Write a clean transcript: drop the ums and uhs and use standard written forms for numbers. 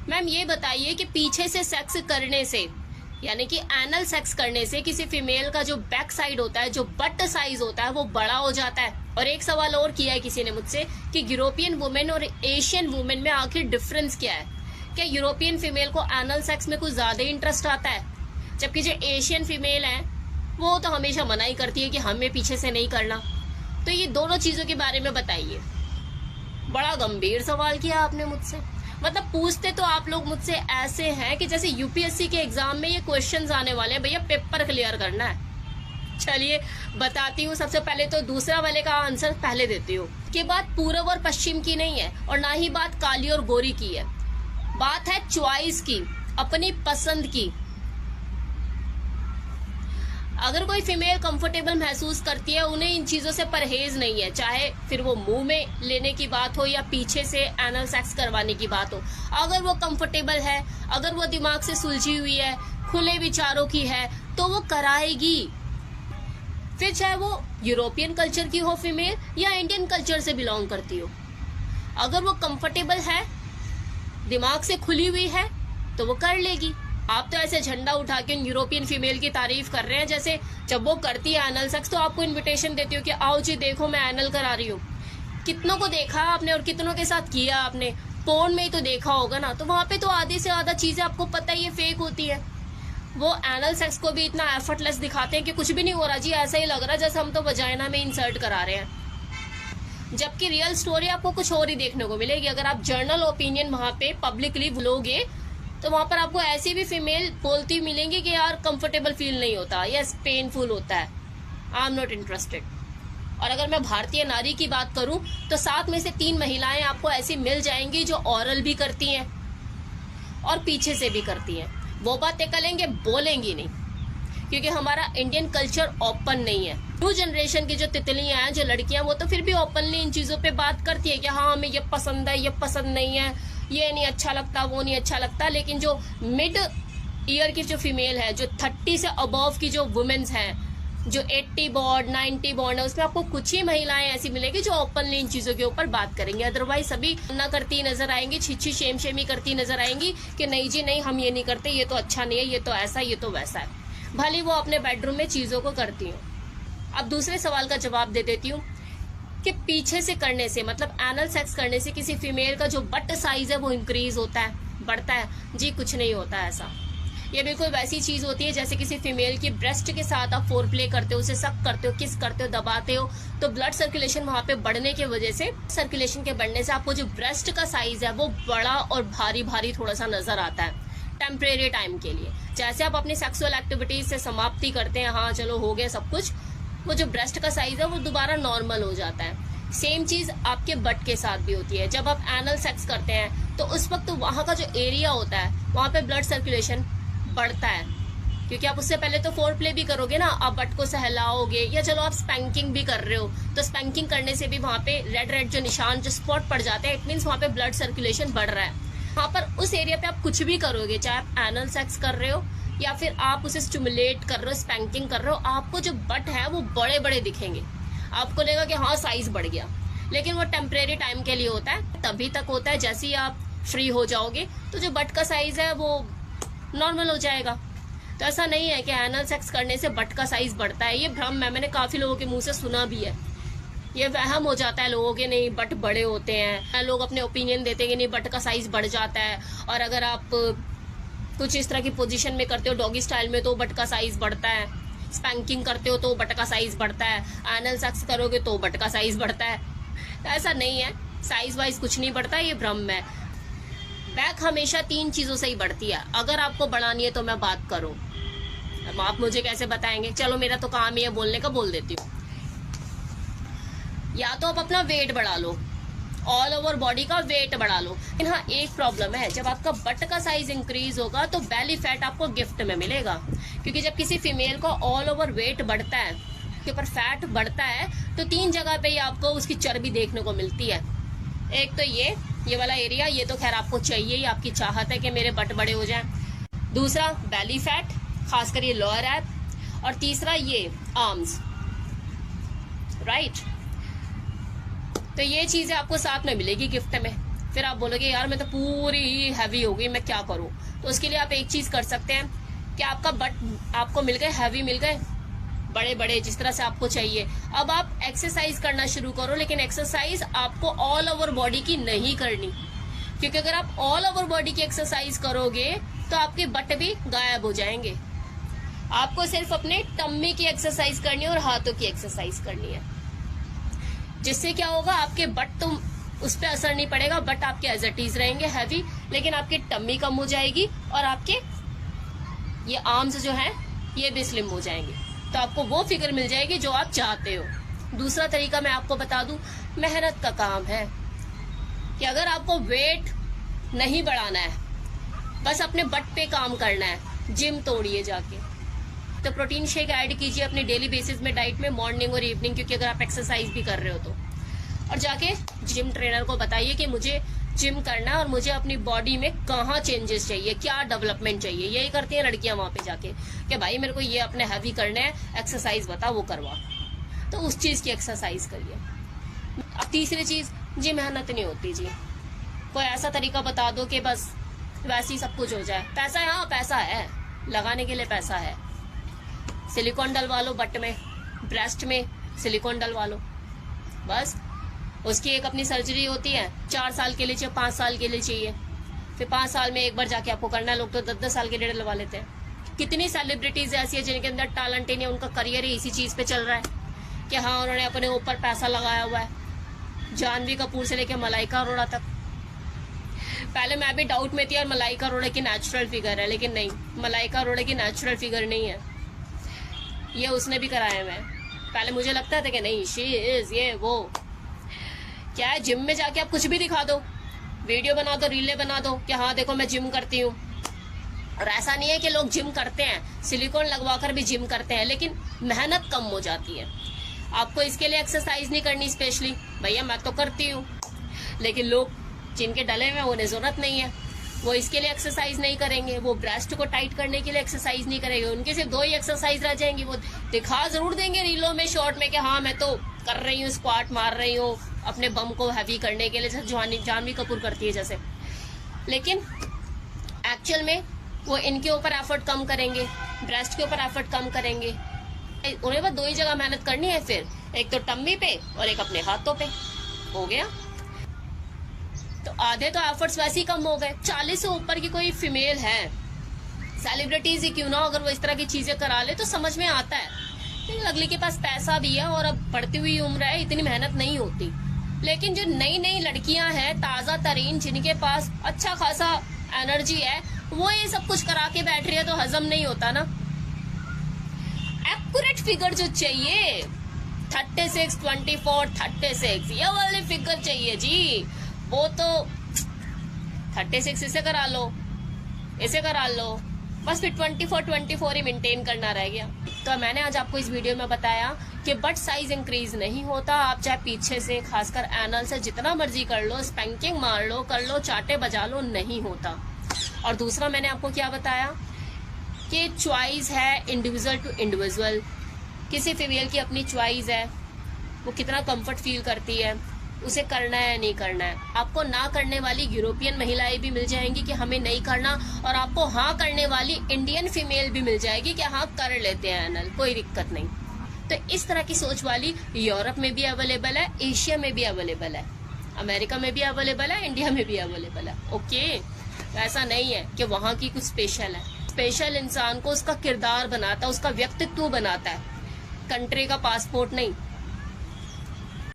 Ma'am ये बताइए कि पीछे से सेक्स करने से, यानी कि एनल सेक्स करने से किसी फीमेल का जो बैक साइड होता है, जो बट साइज होता है, वो बड़ा हो जाता है। और एक सवाल और किया है किसी ने मुझसे कि यूरोपियन वुमेन और एशियन वुमेन में आखिर डिफरेंस क्या है। क्या यूरोपियन फीमेल को एनल सेक्स में कुछ ज्यादा इंटरेस्ट आता है, जबकि जो एशियन फीमेल है वो तो हमेशा मना ही करती है कि हमें पीछे से नहीं करना। तो ये दोनों चीजों के बारे में बताइए। बड़ा गंभीर सवाल किया आपने मुझसे। मतलब पूछते तो आप लोग मुझसे ऐसे हैं कि जैसे यूपीएससी के एग्जाम में ये क्वेश्चंस आने वाले हैं, भैया पेपर क्लियर करना है। चलिए बताती हूँ। सबसे पहले तो दूसरा वाले का आंसर पहले देती हूँ कि बात पूर्व और पश्चिम की नहीं है, और ना ही बात काली और गोरी की है। बात है चॉइस की, अपनी पसंद की। अगर कोई फीमेल कंफर्टेबल महसूस करती है, उन्हें इन चीजों से परहेज नहीं है, चाहे फिर वो मुंह में लेने की बात हो या पीछे से एनल सेक्स करवाने की बात हो। अगर वो कंफर्टेबल है, अगर वो दिमाग से सुलझी हुई है, खुले विचारों की है, तो वो कराएगी। फिर चाहे वो यूरोपियन कल्चर की हो फीमेल या इंडियन कल्चर से बिलोंग करती हो, अगर वो कंफर्टेबल है, दिमाग से खुली हुई है, तो वो कर लेगी। आप तो ऐसे झंडा उठा के यूरोपियन फीमेल की तारीफ कर रहे हैं, जैसे जब वो करती है एनल सेक्स तो आपको इनविटेशन देती हो कि आओ जी देखो मैं एनल करा रही हूँ। कितनों को देखा आपने और कितनों के साथ किया आपने, पोर्न में ही तो देखा होगा ना। तो वहां पे तो आधी से ज्यादा चीजें आपको पता ही है फेक होती है। वो एनल सेक्स को भी इतना एफर्टलेस दिखाते हैं कि कुछ भी नहीं हो रहा जी, ऐसा ही लग रहा है जैसे हम तो वजाइना में इंसर्ट करा रहे हैं, जबकि रियल स्टोरी आपको कुछ और ही देखने को मिलेगी। अगर आप जर्नल ओपिनियन वहां पे पब्लिकली बोलोगे तो वहां पर आपको ऐसी भी फीमेल बोलती मिलेंगी कि यार कंफर्टेबल फील नहीं होता, यस पेनफुल होता है, आई एम नॉट इंटरेस्टेड। और अगर मैं भारतीय नारी की बात करूं तो 7 में से 3 महिलाएं आपको ऐसी मिल जाएंगी जो ऑरल भी करती हैं और पीछे से भी करती हैं। वो बातें करेंगे, बोलेंगी नहीं, क्योंकि हमारा इंडियन कल्चर ओपन नहीं है। न्यू जनरेशन की जो तितलियां हैं, जो लड़कियां, वो तो फिर भी ओपनली इन चीजों पे बात करती है कि हाँ हमें ये पसंद है, ये पसंद नहीं है, ये नहीं अच्छा लगता, वो नहीं अच्छा लगता। लेकिन जो मिड ईयर की जो फीमेल है, जो 30 से अबव की जो वुमेन्स हैं, जो 80 बॉर्ड 90 बॉर्ड है, उसमें आपको कुछ ही महिलाएं ऐसी मिलेगी जो ओपनली इन चीजों के ऊपर बात करेंगे। अदरवाइज सभी ना करती नजर आएंगी, छिछी शेम शेमी करती नजर आएंगी कि नहीं जी नहीं हम ये नहीं करते, ये तो अच्छा नहीं है, ये तो ऐसा, ये तो वैसा है। भले वो अपने बेडरूम में चीजों को करती हूँ। अब दूसरे सवाल का जवाब दे देती हूँ कि पीछे से करने से, मतलब एनल सेक्स करने से किसी फीमेल का जो बट साइज है वो इंक्रीज होता है, बढ़ता है। जी कुछ नहीं होता ऐसा। ये बिल्कुल वैसी चीज होती है जैसे किसी फीमेल की ब्रेस्ट के साथ आप फोर प्ले करते हो, उसे सक करते हो, किस करते हो, दबाते हो, तो ब्लड सर्कुलेशन वहां पे बढ़ने की वजह से, सर्कुलेशन के बढ़ने से आपको जो ब्रेस्ट का साइज है वो बड़ा और भारी भारी थोड़ा सा नजर आता है टेम्परेरी टाइम के लिए। जैसे आप अपनी सेक्सुअल एक्टिविटीज से समाप्ति करते हैं, हाँ चलो हो गया सब कुछ, वो जो ब्रेस्ट का साइज है वो दोबारा नॉर्मल हो जाता है। सेम चीज आपके बट के साथ भी होती है। जब आप एनल सेक्स करते हैं तो उस वक्त वहां का जो एरिया होता है वहां पे ब्लड सर्कुलेशन बढ़ता है, क्योंकि आप उससे पहले तो फोर प्ले भी करोगे ना, आप बट को सहलाओगे, या चलो आप स्पैंकिंग भी कर रहे हो, तो स्पैंकिंग करने से भी वहां पे रेड रेड जो निशान, जो स्पॉट पड़ जाते हैं, इट मीन्स वहां पे ब्लड सर्कुलेशन बढ़ रहा है। वहां पर उस एरिया पे आप कुछ भी करोगे, चाहे आप एनल सेक्स कर रहे हो या फिर आप उसे स्टिमुलेट कर रहे हो, स्पैंकिंग कर रहे हो, आपको जो बट है वो बड़े बड़े दिखेंगे। आपको लगेगा कि हाँ साइज बढ़ गया, लेकिन वो टेम्परेरी टाइम के लिए होता है, तभी तक होता है। जैसे ही आप फ्री हो जाओगे तो जो बट का साइज है वो नॉर्मल हो जाएगा। तो ऐसा नहीं है कि एनल सेक्स करने से बट का साइज बढ़ता है, ये भ्रम है, मैंने काफी लोगों के मुंह से सुना भी है। ये वहम हो जाता है लोगों के, नहीं बट बड़े होते हैं, लोग अपने ओपिनियन देते हैं कि नहीं बट का साइज बढ़ जाता है, और अगर आप कुछ इस तरह की पोजीशन में करते हो डॉगी स्टाइल में तो बट का साइज बढ़ता है, स्पैंकिंग करते हो तो बट का साइज बढ़ता है, एनल सेक्स करोगे तो बट का साइज बढ़ता है। तो ऐसा नहीं है, साइज वाइज कुछ नहीं बढ़ता, ये भ्रम है। बैक हमेशा 3 चीजों से ही बढ़ती है। अगर आपको बढ़ानी है तो मैं बात करूं, अब आप मुझे कैसे बताएंगे, चलो मेरा तो काम ही है बोलने का, बोल देती हूँ। या तो आप अपना वेट बढ़ा लो, ऑल ओवर बॉडी का वेट बढ़ा लो। लेकिन हाँ एक प्रॉब्लम है, जब आपका बट का साइज इंक्रीज होगा तो बेली फैट आपको गिफ्ट में मिलेगा, क्योंकि जब किसी फीमेल का ऑल ओवर वेट बढ़ता है, उसके ऊपर फैट बढ़ता है, तो 3 जगह पे ही आपको उसकी चर्बी देखने को मिलती है। एक तो ये वाला एरिया, ये तो खैर आपको चाहिए ही, आपकी चाहत है कि मेरे बट बड़े हो जाएं। दूसरा बेली फैट, खासकर ये लोअर एब, और तीसरा ये आर्म्स, राइट। तो ये चीजें आपको साथ में मिलेगी गिफ्ट में। फिर आप बोलोगे यार मैं तो पूरी ही हैवी हो गई, मैं क्या करूं। तो उसके लिए आप एक चीज कर सकते हैं कि आपका बट आपको मिल गए, हैवी मिल गए, बड़े बड़े जिस तरह से आपको चाहिए। अब आप एक्सरसाइज करना शुरू करो, लेकिन एक्सरसाइज आपको ऑल ओवर बॉडी की नहीं करनी, क्योंकि अगर आप ऑल ओवर बॉडी की एक्सरसाइज करोगे तो आपके बट भी गायब हो जाएंगे। आपको सिर्फ अपने टम्मी की एक्सरसाइज करनी है और हाथों की एक्सरसाइज करनी है, जिससे क्या होगा, आपके बट तो उस पर असर नहीं पड़ेगा, बट आपके एज इट इज रहेंगे हैवी, लेकिन आपकी टम्मी कम हो जाएगी और आपके ये आर्म्स जो हैं ये भी स्लिम हो जाएंगे। तो आपको वो फिगर मिल जाएगी जो आप चाहते हो। दूसरा तरीका मैं आपको बता दूं, मेहनत का काम है कि अगर आपको वेट नहीं बढ़ाना है, बस अपने बट पे काम करना है, जिम तोड़िए जाके। तो प्रोटीन शेक ऐड कीजिए अपने डेली बेसिस में डाइट में, मॉर्निंग और इवनिंग, क्योंकि अगर आप एक्सरसाइज भी कर रहे हो तो। और जाके जिम ट्रेनर को बताइए कि मुझे जिम करना है और मुझे अपनी बॉडी में कहाँ चेंजेस चाहिए, क्या डेवलपमेंट चाहिए। यही करती हैं लड़कियां वहां पे जाके कि भाई मेरे को ये अपने हैवी करने है, एक्सरसाइज बता, वो करवा। तो उस चीज की एक्सरसाइज करिए। अब तीसरी चीज, जी मेहनत नहीं होती जी, कोई ऐसा तरीका बता दो कि बस वैसे ही सब कुछ हो जाए। पैसा है, हाँ पैसा है, लगाने के लिए पैसा है। सिलिकॉन डलवा लो बट में, ब्रेस्ट में सिलिकॉन डलवा लो, बस। उसकी एक अपनी सर्जरी होती है, 4 साल के लिए चाहिए, 5 साल के लिए चाहिए, फिर 5 साल में एक बार जाके आपको करना है। लोग तो 10-10 साल के लिए डलवा लेते हैं। कितनी सेलिब्रिटीज ऐसी है जिनके अंदर टैलेंट ही नहीं, उनका करियर ही इसी चीज पे चल रहा है कि हाँ उन्होंने अपने ऊपर पैसा लगाया हुआ है। जानवी कपूर से लेकर मलाइका अरोड़ा तक। पहले मैं भी डाउट में थी यार मलाइका अरोड़ा की नेचुरल फिगर है, लेकिन नहीं, मलाइका अरोड़ा की नेचुरल फिगर नहीं है, ये उसने भी कराया है। पहले मुझे लगता था कि नहीं शी इज ये वो। क्या है, जिम में जाके आप कुछ भी दिखा दो, वीडियो बना दो, रीलें बना दो कि हाँ देखो मैं जिम करती हूँ। और ऐसा नहीं है कि लोग जिम करते हैं, सिलिकॉन लगवाकर भी जिम करते हैं, लेकिन मेहनत कम हो जाती है। आपको इसके लिए एक्सरसाइज नहीं करनी स्पेशली, भैया मैं तो करती हूँ, लेकिन लोग जिनके डले में उन्हें जरूरत नहीं है, वो इसके लिए एक्सरसाइज नहीं करेंगे, वो ब्रेस्ट को टाइट करने के लिए एक्सरसाइज नहीं करेंगे। उनके सिर्फ 2 ही एक्सरसाइज रह जाएंगी। वो दिखा जरूर देंगे रीलों में, शॉर्ट में कि हाँ मैं तो कर रही हूँ, स्क्वाट मार रही हूँ अपने बम को हैवी करने के लिए, जैसे जानवी कपूर करती है जैसे, लेकिन एक्चुअल में वो इनके ऊपर एफर्ट कम करेंगे, ब्रेस्ट के ऊपर एफर्ट कम करेंगे। उन्हें बस 2 ही जगह मेहनत करनी है, फिर एक तो टम्मी पे और एक अपने हाथों पे, हो गया। तो आधे तो एफर्ट्स वैसे ही कम हो गए। 40 से ऊपर की कोई फीमेल है, सेलिब्रिटीज ही क्यों ना, अगर वो इस तरह की चीजें करा ले तो समझ में आता है। लेकिन अगले के पास पैसा भी है और अब बढ़ती हुई उम्र है, इतनी मेहनत नहीं होती। लेकिन जो नई नई लड़कियां हैं, ताजा तरीन, जिनके पास अच्छा खासा एनर्जी है, वो ये सब कुछ करा के बैठ रही है, तो हजम नहीं होता ना। एक्यूरेट फिगर जो चाहिए 36, 24, 36 ये वाले फिगर चाहिए जी। वो तो 36 इसे करा लो, इसे करा लो, बस फिर 24 ही मेंटेन करना रह गया। तो मैंने आज आपको इस वीडियो में बताया कि बट साइज इंक्रीज नहीं होता। आप चाहे पीछे से, खासकर एनल से जितना मर्जी कर लो, स्पैंकिंग मार लो, कर लो, चाटे बजा लो, नहीं होता। और दूसरा मैंने आपको क्या बताया कि चॉइस है इंडिविजुअल टू इंडिविजुअल। किसी फीमेल की अपनी चॉइस है, वो कितना कंफर्ट फील करती है, उसे करना है नहीं करना है। आपको ना करने वाली यूरोपियन महिलाएं भी मिल जाएंगी कि हमें नहीं करना, और आपको हाँ करने वाली इंडियन फीमेल भी मिल जाएगी कि हाँ कर लेते हैं एनल, कोई दिक्कत नहीं। तो इस तरह की सोच वाली यूरोप में भी अवेलेबल है, एशिया में भी अवेलेबल है, अमेरिका में भी अवेलेबल है, इंडिया में भी अवेलेबल है। ओके, ऐसा नहीं है कि वहाँ की कुछ स्पेशल है। स्पेशल इंसान को उसका किरदार बनाता है, उसका व्यक्तित्व बनाता है, कंट्री का पासपोर्ट नहीं।